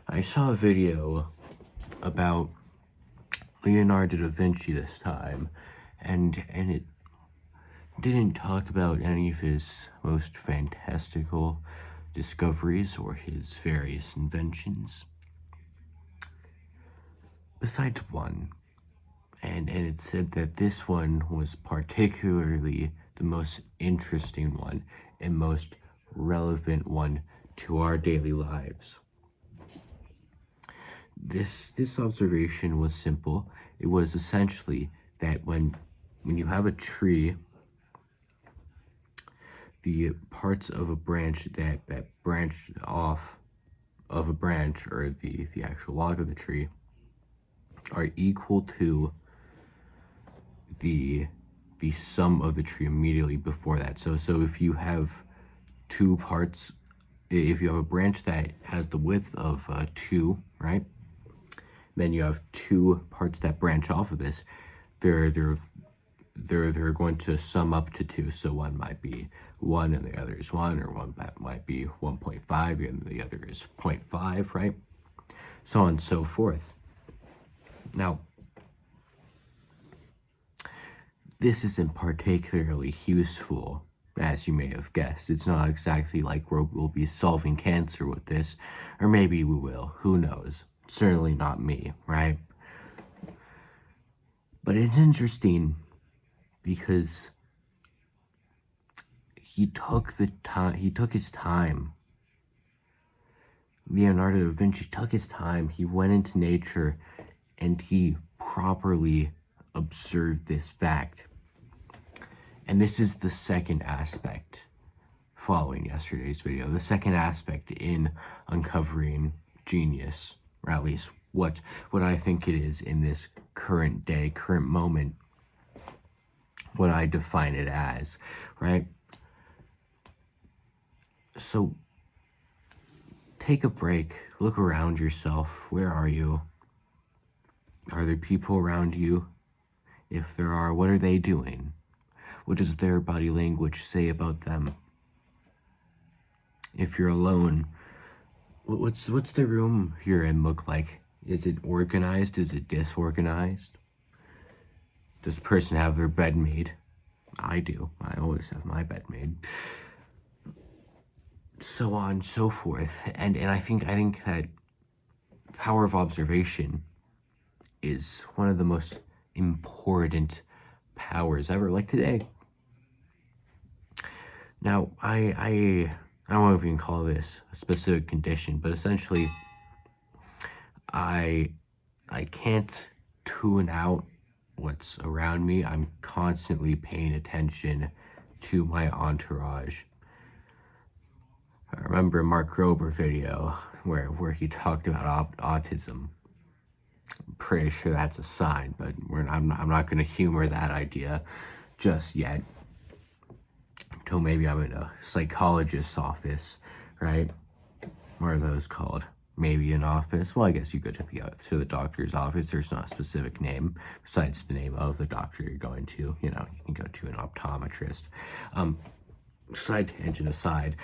I saw a video about Leonardo da Vinci this time, and it didn't talk about any of his most fantastical discoveries or his various inventions, besides one. And it said that this one was particularly the most interesting one and most relevant one to our daily lives. This observation was simple. It was essentially that when you have a tree, the parts of a branch that branch off of a branch, or the actual log of the tree, are equal to the sum of the tree immediately before that. So if you have two parts, if you have a branch that has the width of 2, right? Then you have two parts that branch off of this. They're going to sum up to 2. So one might be 1 and the other is 1, or one might be 1.5 and the other is 0.5, right? So on and so forth. Now, this isn't particularly useful, as you may have guessed. It's not exactly like we'll be solving cancer with this, or maybe we will, who knows? Certainly not me, right? But it's interesting because he took his time. Leonardo da Vinci took his time. He went into nature and he properly observed this fact. And this is the second aspect following yesterday's video. The second aspect in uncovering genius, or at least what I think it is in this current day, current moment, what I define it as, right? So take a break, look around yourself. Where are you? Are there people around you? If there are, what are they doing? What does their body language say about them? If you're alone, what's the room you're in look like? Is it organized? Is it disorganized? Does the person have their bed made? I do. I always have my bed made. So on and so forth. And I think that power of observation is one of the most important powers ever, like today. Now, I don't know if you can call this a specific condition, but essentially, I can't tune out what's around me. I'm constantly paying attention to my entourage. I remember a Mark Rober video where he talked about autism. I'm pretty sure that's a sign, but I'm not going to humor that idea just yet. Until maybe I'm in a psychologist's office, right? What are those called? Maybe an office. Well, I guess you go to the doctor's office. There's not a specific name besides the name of the doctor you're going to. You know, you can go to an optometrist. Side tangent aside.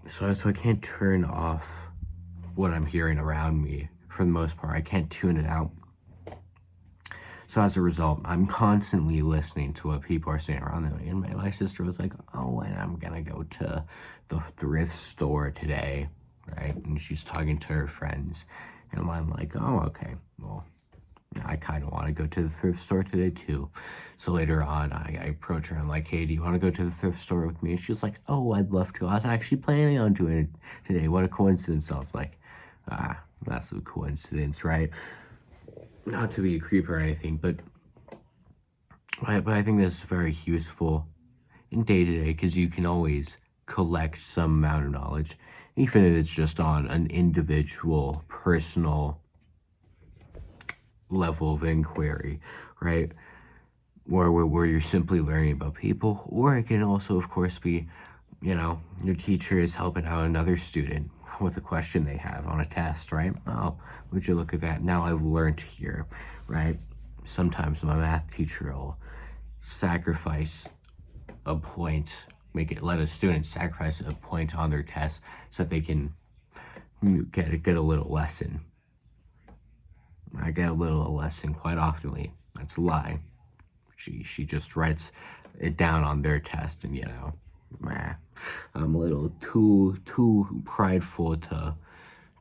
So I can't turn off what I'm hearing around me for the most part. I can't tune it out. So as a result, I'm constantly listening to what people are saying around me. And my sister was like, oh, and I'm gonna go to the thrift store today, right? And she's talking to her friends. And I'm like, oh, okay, well, I kind of want to go to the thrift store today too. So later on, I approach her. I'm like, hey, do you want to go to the thrift store with me? And she's like, oh, I'd love to. I was actually planning on doing it today. What a coincidence. I was like, that's a coincidence, right? Not to be a creep or anything, but I think this is very useful in day-to-day, because you can always collect some amount of knowledge, even if it's just on an individual, personal level of inquiry, right? Where you're simply learning about people. Or it can also, of course, be, you know, your teacher is helping out another student with a question they have on a test, right? Oh, would you look at that? Now I've learned here, right? Sometimes my math teacher will sacrifice a point, let a student sacrifice a point on their test so that they can get a little lesson. I get a little lesson quite oftenly. That's a lie. She just writes it down on their test, and I'm a little too prideful to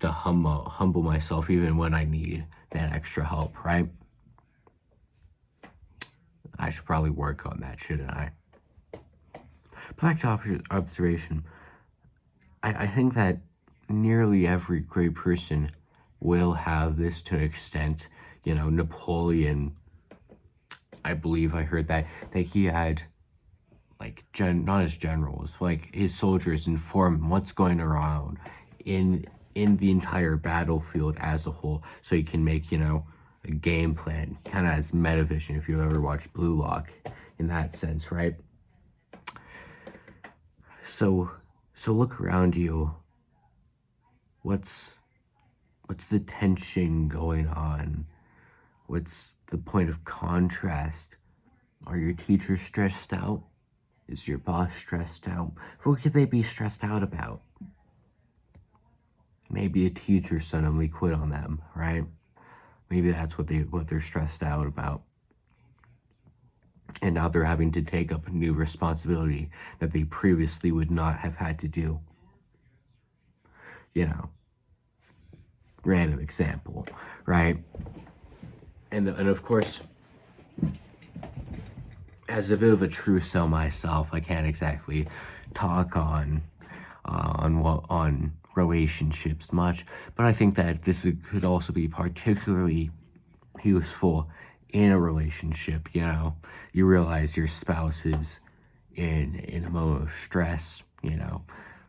humble myself even when I need that extra help, right? I should probably work on that, shouldn't I? Back to observation, I think that nearly every great person will have this to an extent. Napoleon, I believe I heard that he had like not his generals, like his soldiers inform what's going around in the entire battlefield as a whole, so you can make a game plan, kind of as metavision if you ever watched Blue Lock, in that sense, right? So look around you. What's the tension going on? What's the point of contrast? Are your teachers stressed out? Is your boss stressed out? What could they be stressed out about? Maybe a teacher suddenly quit on them, right? Maybe that's what they're stressed out about. And now they're having to take up a new responsibility that they previously would not have had to do. Random example, right? And of course, as a bit of a true cell myself, I can't exactly talk on relationships much, but I think that this could also be particularly useful in a relationship. You realize your spouse is in a moment of stress.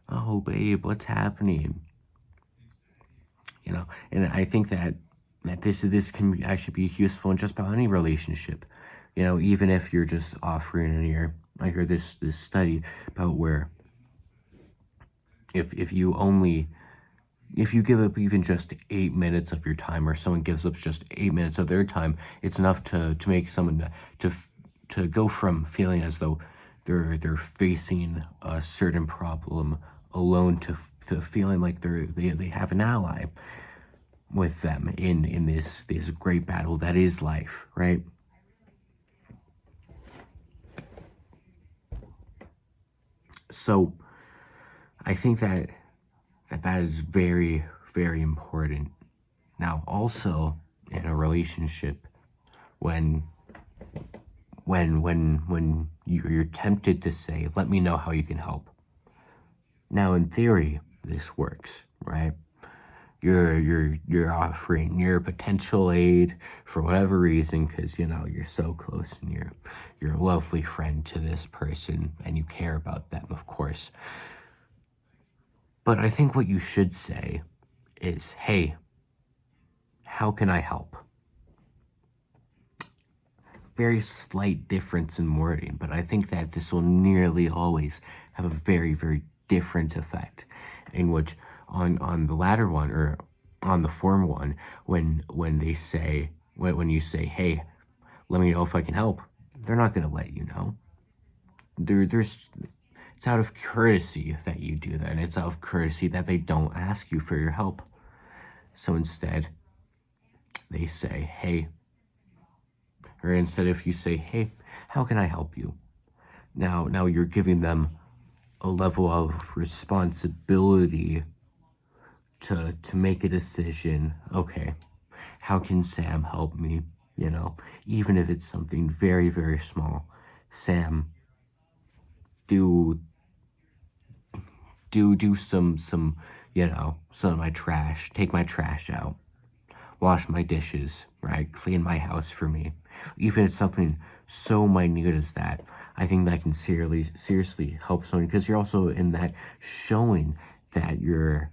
Oh babe, what's happening? And I think that this can actually be useful in just about any relationship. Even if you're just offering an ear. I heard this study about where if you give up even just 8 minutes of your time, or someone gives up just 8 minutes of their time, it's enough to make someone to go from feeling as though they're facing a certain problem alone to feeling like they have an ally with them in this great battle that is life, right? So I think that is very, very important. Now, also in a relationship, when you're tempted to say, "Let me know how you can help." Now, in theory, this works, right? You're offering your potential aid for whatever reason, because you're so close and you're a lovely friend to this person and you care about them, of course. But I think what you should say is, "Hey, how can I help?" Very slight difference in wording, but I think that this will nearly always have a very, very different effect, in which on the latter one, or on the former one, when they say, when you say, "Hey, let me know if I can help," they're not going to let you know. It's out of courtesy that you do that, and it's out of courtesy that they don't ask you for your help. So instead, they say, "Hey," or instead if you say, "Hey, how can I help you?" Now you're giving them a level of responsibility to make a decision. Okay, how can Sam help me? Even if it's something very, very small. Sam, do some some of my trash, take my trash out, wash my dishes, right? Clean my house for me. Even if it's something so minute as that, I think that can seriously help someone, because you're also in that showing that you're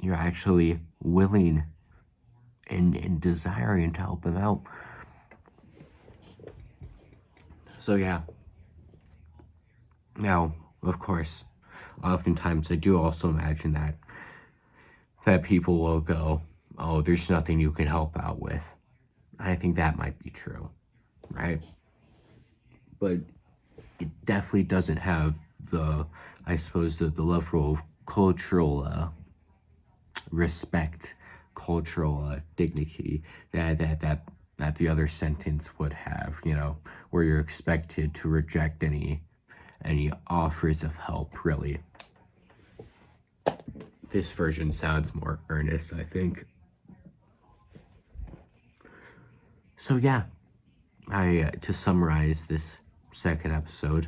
actually willing and desiring to help them out. So yeah. Now, of course, oftentimes I do also imagine that people will go, "Oh, there's nothing you can help out with." I think that might be true, right? But it definitely doesn't have the level of cultural respect cultural dignity that the other sentence would have, you know, where you're expected to reject any offers of help, really. This version sounds more earnest, I think. So yeah, to summarize this second episode,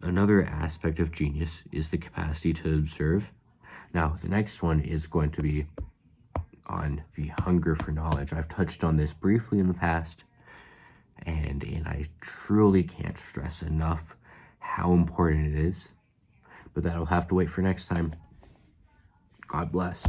another aspect of genius is the capacity to observe. Now, the next one is going to be on the hunger for knowledge. I've touched on this briefly in the past, and I truly can't stress enough how important it is. But that'll have to wait for next time. God bless.